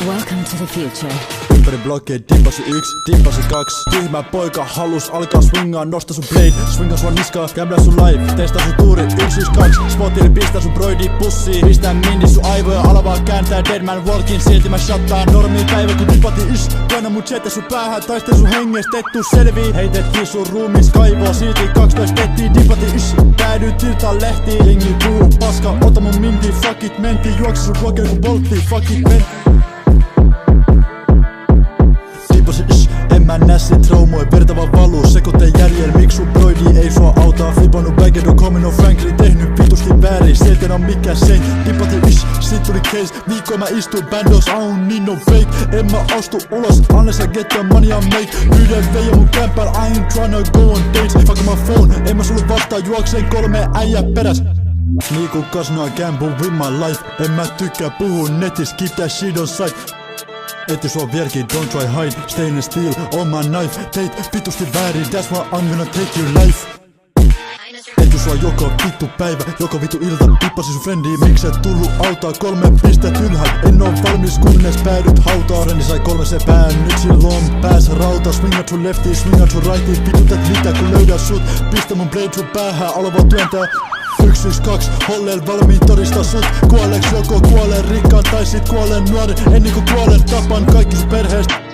Welcome to the future. Ympäri blokkeja dippasi 1, dippasi 2. Tyhmä poika halus alkaa swingaa, nosta sun blade, swingaa sua niskaa, kämblää sun life, testaa sun tuuri 112. Spotiri pistää sun broidi pussiin, pistää mini sun aivoja alavaa, kääntää deadman walkin, silti mä shottaan normii päivä kun dippati ish. Työnnä mun jette sun päähän, taistele sun hengestä, et tuu selvii. Heitettiin sun ruumis kaivoa, silti 12 tettiin, dippati ish. Päädyin tiltaan lehtiin, jengi puhuu paska, ota mun minti, fuck it, mentiin, juokse sun blokkeja kun bolttiin, fuck it, mentiin. En mä näe sit traumoi, verta vaan valuu, sekunteen jäljellä, miksi sun broidi ei sua auta. Flipannut bagged on Comino Franklin, tehnyt vitusti väärin, sieltä en oo mikään sein. Dippati ish, sit tuli case, viikko mä istuin bandos, I don't need no fake. En mä astu ulos, unless I get the money I make. Yhden veijä mun kämpäl, I ain't tryna go on dates. Fuck my phone, en mä sulle vastaa, juokseen 3 äijää peräs. Niinku kasnoa gamble with my life, en mä tykkää puhua netis, keep that shit on sight. Etti sua vierki, don't try hide, stainless steel on my knife. Teit vitusti väärin, that's why I'm gonna take your life. Etti sua joko vittu päivä, joko vittu ilta. Dippasi sun friendi, miksi et tullu autaa? 3 pistet ylhäällä, en oo valmis kunnes päädyt hautaa. Frendi sai 3 sepään, nyt silloin pääs rauta. Swingat sun leftiin, swingat sun rightiin. Vitutat mitä kun löydä sut, pistä mun blade sun päähän, alava työntää. 112, holleel valmiin todistaa sut kuolleeks, joko kuolen rikkaan tai sit kuolen nuori. Ennen kuin kuolen tapan kaikki sun perheestä.